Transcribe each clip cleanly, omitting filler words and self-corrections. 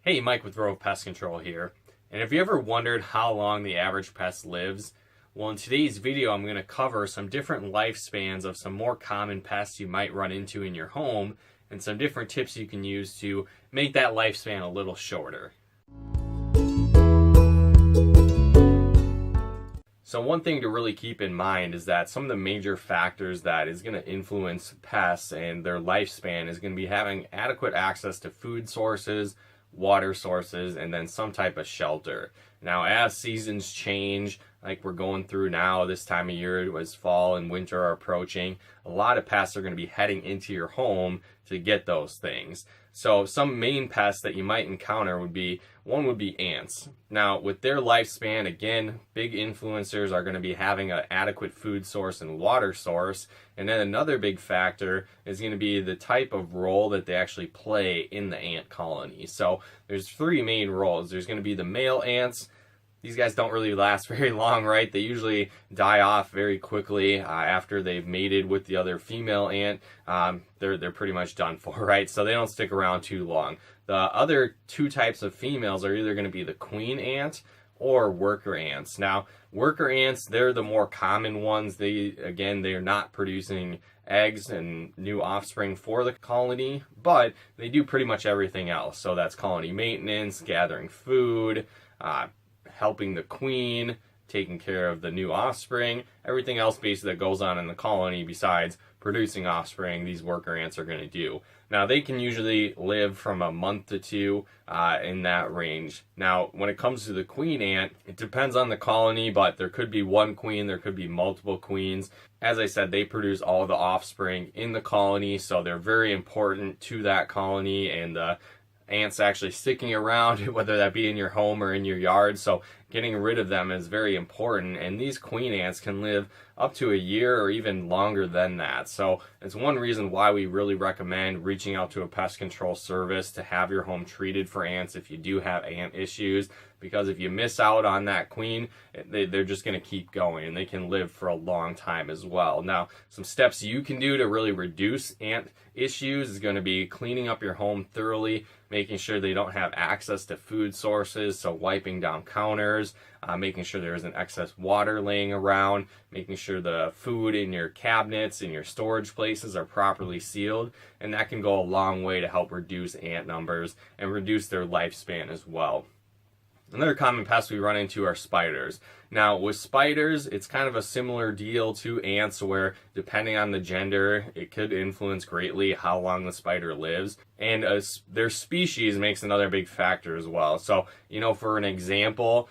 Hey, Mike with Rove Pest Control here. And have you ever wondered how long the average pest lives? Well, in today's video, I'm going to cover some different lifespans of some more common pests you might run into in your home and some different tips you can use to make that lifespan a little shorter. So one thing to really keep in mind is that some of the major factors that is going to influence pests and their lifespan is going to be having adequate access to food sources, water sources, and then some type of shelter. Now, as seasons change, like we're going through now, this time of year as fall and winter are approaching, a lot of pests are going to be heading into your home to get those things. So some main pests that you might encounter would be ants. Now, with their lifespan, again, big influencers are going to be having an adequate food source and water source. And then another big factor is going to be the type of role that they actually play in the ant colony. So there's three main roles. There's going to be the male ants. These guys don't really last very long, right? They usually die off very quickly after they've mated with the other female ant. They're pretty much done for, right? So they don't stick around too long. The other two types of females are either going to be the queen ant or worker ants. Now, worker ants, they're the more common ones. They're not producing eggs and new offspring for the colony, but they do pretty much everything else. So that's colony maintenance, gathering food, helping the queen, taking care of the new offspring, everything else basically that goes on in the colony besides producing offspring, these worker ants are going to do. Now, they can usually live from a month to two in that range. Now, when it comes to the queen ant, it depends on the colony, but there could be one queen, there could be multiple queens. As I said, they produce all the offspring in the colony, so they're very important to that colony and the ants actually sticking around, whether that be in your home or in your yard. So getting rid of them is very important, and these queen ants can live up to a year or even longer than that. So it's one reason why we really recommend reaching out to a pest control service to have your home treated for ants if you do have ant issues, because if you miss out on that queen, they're just going to keep going, and they can live for a long time as well. Now, some steps you can do to really reduce ant issues is going to be cleaning up your home thoroughly, making sure they don't have access to food sources, so wiping down counters, making sure there isn't excess water laying around, making sure the food in your cabinets, in your storage places are properly sealed, and that can go a long way to help reduce ant numbers and reduce their lifespan as well. Another common pest we run into are spiders. Now, with spiders, it's kind of a similar deal to ants where, depending on the gender, it could influence greatly how long the spider lives. And their species makes another big factor as well. So, for an example,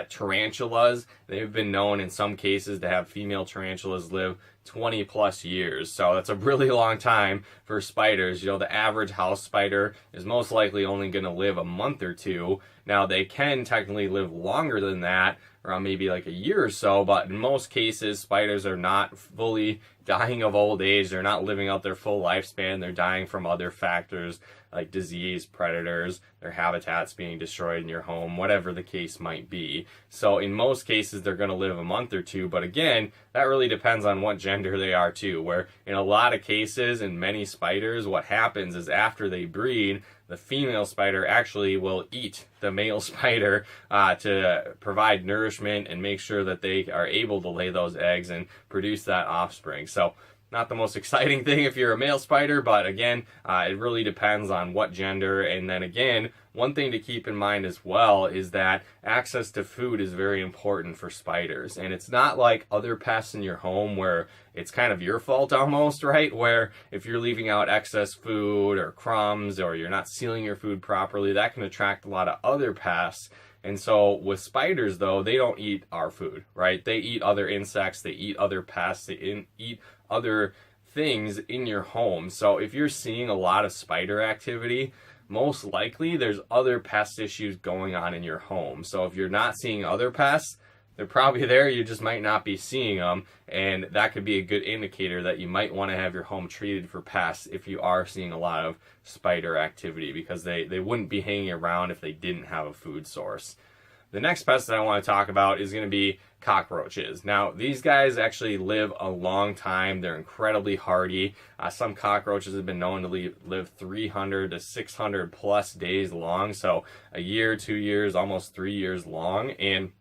tarantulas, they've been known in some cases to have female tarantulas live 20 plus years. So that's a really long time for spiders. The average house spider is most likely only going to live a month or two. Now, they can technically live longer than that, around maybe like a year or so, but in most cases, spiders are not fully dying of old age. They're not living out their full lifespan. They're dying from other factors like disease, predators, their habitats being destroyed in your home, whatever the case might be. So in most cases, they're going to live a month or two, but again, that really depends on what gender they are too, where in a lot of cases, in many spiders, what happens is after they breed, the female spider actually will eat the male spider to provide nourishment and make sure that they are able to lay those eggs and produce that offspring. So not the most exciting thing if you're a male spider, but again, it really depends on what gender. And then again, one thing to keep in mind as well is that access to food is very important for spiders. And it's not like other pests in your home where it's kind of your fault almost, right? Where if you're leaving out excess food or crumbs or you're not sealing your food properly, that can attract a lot of other pests. And so with spiders, though, they don't eat our food, right? They eat other insects, they eat other pests, they eat other things in your home. So if you're seeing a lot of spider activity, most likely there's other pest issues going on in your home. So if you're not seeing other pests, they're probably there, you just might not be seeing them, and that could be a good indicator that you might want to have your home treated for pests if you are seeing a lot of spider activity, because they wouldn't be hanging around if they didn't have a food source. The next pest that I want to talk about is going to be cockroaches. Now, these guys actually live a long time. They're incredibly hardy. Some cockroaches have been known to live 300 to 600 plus days long. So a year, 2 years, almost 3 years long. And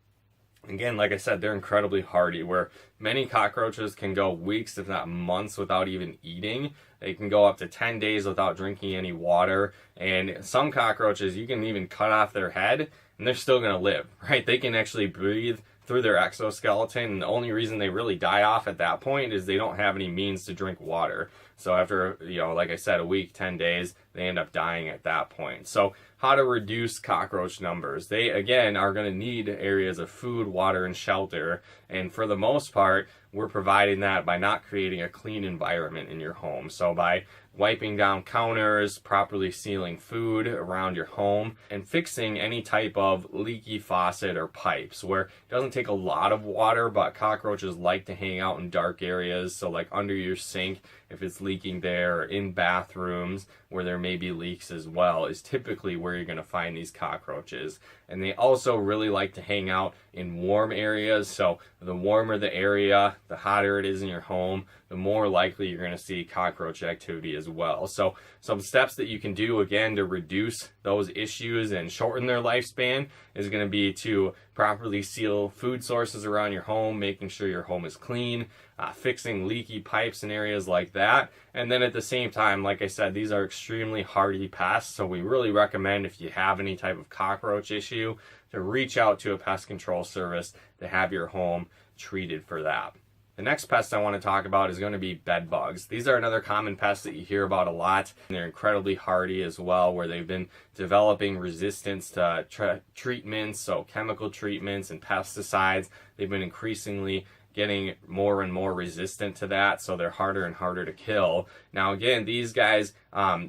again, like I said, they're incredibly hardy, where many cockroaches can go weeks, if not months, without even eating. They can go up to 10 days without drinking any water. And some cockroaches, you can even cut off their head and they're still going to live, right? They can actually breathe through their exoskeleton, and the only reason they really die off at that point is they don't have any means to drink water. So after, like I said, a week, 10 days, they end up dying at that point. So how to reduce cockroach numbers? They, again, are going to need areas of food, water, and shelter. And for the most part, we're providing that by not creating a clean environment in your home. So by wiping down counters, properly sealing food around your home, and fixing any type of leaky faucet or pipes, where it doesn't take a lot of water, but cockroaches like to hang out in dark areas. So like under your sink, if it's leaking there, or in bathrooms where there may be leaks as well, is typically where you're going to find these cockroaches. And they also really like to hang out in warm areas. So the warmer the area, the hotter it is in your home, the more likely you're going to see cockroach activity as well. So some steps that you can do, again, to reduce those issues and shorten their lifespan is going to be to properly seal food sources around your home, making sure your home is clean, fixing leaky pipes in areas like that. And then at the same time, like I said, these are extremely hardy pests. So we really recommend, if you have any type of cockroach issue, to reach out to a pest control service to have your home treated for that. The next pest I want to talk about is going to be bed bugs. These are another common pest that you hear about a lot. And they're incredibly hardy as well, where they've been developing resistance to treatments, so chemical treatments and pesticides. They've been increasingly getting more and more resistant to that, so they're harder and harder to kill. Now again, these guys,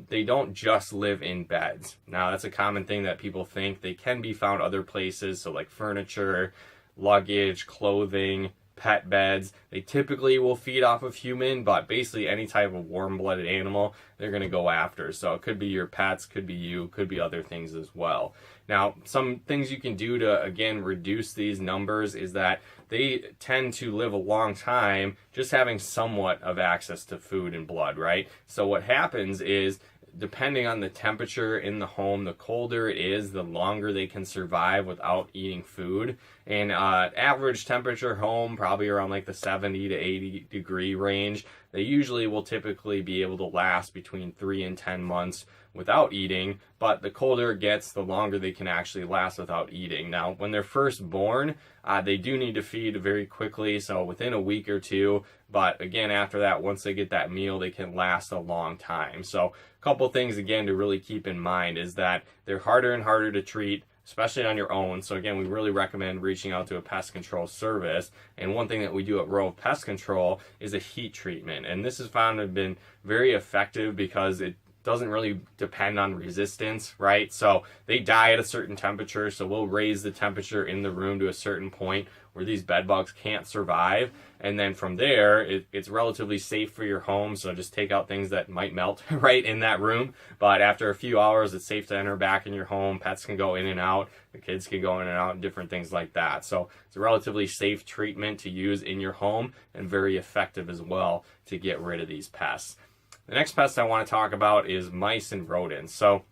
they don't just live in beds. Now that's a common thing that people think. They can be found other places, so like furniture, luggage, clothing, pet beds. They typically will feed off of human, but basically any type of warm-blooded animal they're going to go after. So it could be your pets, could be you, could be other things as well. Now, some things you can do to, again, reduce these numbers is that they tend to live a long time just having somewhat of access to food and blood, right? So what happens is, depending on the temperature in the home, the colder it is, the longer they can survive without eating food. And average temperature home, probably around like the 70 to 80 degree range, they usually will typically be able to last between 3 and 10 months without eating, but the colder it gets, the longer they can actually last without eating. Now, when they're first born, they do need to feed very quickly, so within a week or two, but again, after that, once they get that meal, they can last a long time. So a couple things, again, to really keep in mind is that they're harder and harder to treat, especially on your own. So again, we really recommend reaching out to a pest control service. And one thing that we do at Rural Pest Control is a heat treatment. And this is found to have been very effective because it doesn't really depend on resistance, right? So they die at a certain temperature, so we'll raise the temperature in the room to a certain point where these bed bugs can't survive. And then from there, it's relatively safe for your home, so just take out things that might melt right in that room. But after a few hours, it's safe to enter back in your home. Pets can go in and out, the kids can go in and out, and different things like that. So it's a relatively safe treatment to use in your home and very effective as well to get rid of these pests. The next pest I want to talk about is mice and rodents. So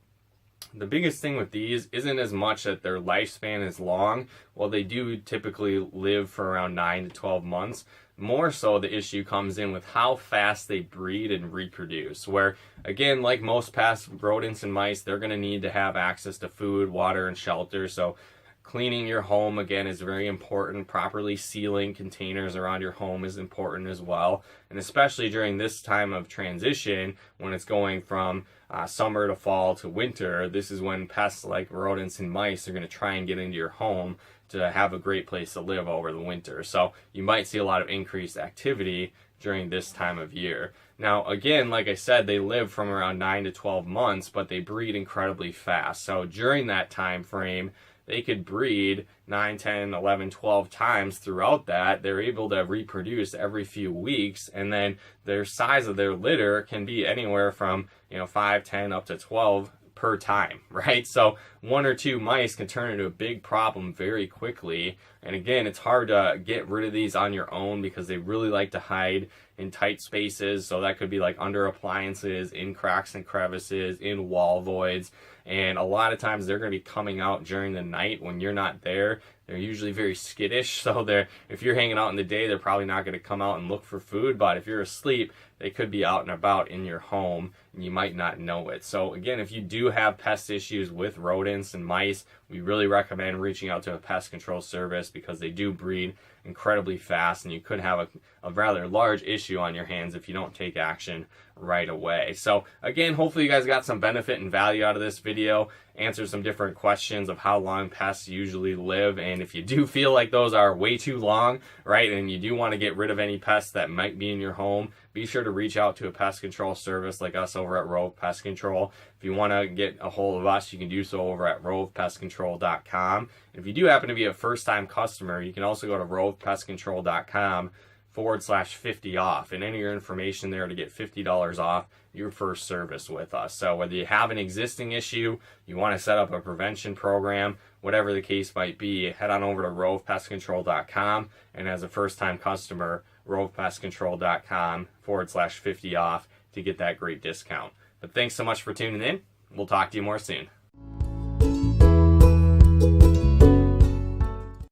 the biggest thing with these isn't as much that their lifespan is long. Well, they do typically live for around 9 to 12 months. More so, the issue comes in with how fast they breed and reproduce, where, again, like most pests, rodents and mice, they're going to need to have access to food, water, and shelter. So cleaning your home, again, is very important. Properly sealing containers around your home is important as well. And especially during this time of transition, when it's going from summer to fall to winter, this is when pests like rodents and mice are going to try and get into your home to have a great place to live over the winter. So you might see a lot of increased activity during this time of year. Now, again, like I said, they live from around 9 to 12 months, but they breed incredibly fast. So during that time frame, they could breed 9, 10, 11, 12 times throughout that. They're able to reproduce every few weeks, and then their size of their litter can be anywhere from 5, 10 up to 12 per time, right? So 1 or 2 mice can turn into a big problem very quickly. And again, it's hard to get rid of these on your own because they really like to hide in tight spaces. So that could be like under appliances, in cracks and crevices, in wall voids. And a lot of times they're going to be coming out during the night when you're not there. They're usually very skittish, so if you're hanging out in the day, they're probably not going to come out and look for food, but if you're asleep, they could be out and about in your home, and you might not know it. So again, if you do have pest issues with rodents and mice, we really recommend reaching out to a pest control service because they do breed incredibly fast, and you could have a rather large issue on your hands if you don't take action right away. So again, hopefully you guys got some benefit and value out of this video, answer some different questions of how long pests usually live, and if you do feel like those are way too long, right, and you do want to get rid of any pests that might be in your home, be sure to reach out to a pest control service like us over at Rove Pest Control. If you want to get a hold of us, you can do so over at rovepestcontrol.com. And if you do happen to be a first-time customer, you can also go to rovepestcontrol.com/50 off and enter your information there to get $50 off your first service with us. So whether you have an existing issue, you want to set up a prevention program, whatever the case might be, head on over to rovepestcontrol.com, and as a first-time customer, rovepestcontrol.com/50 off to get that great discount. But thanks so much for tuning in. We'll talk to you more soon.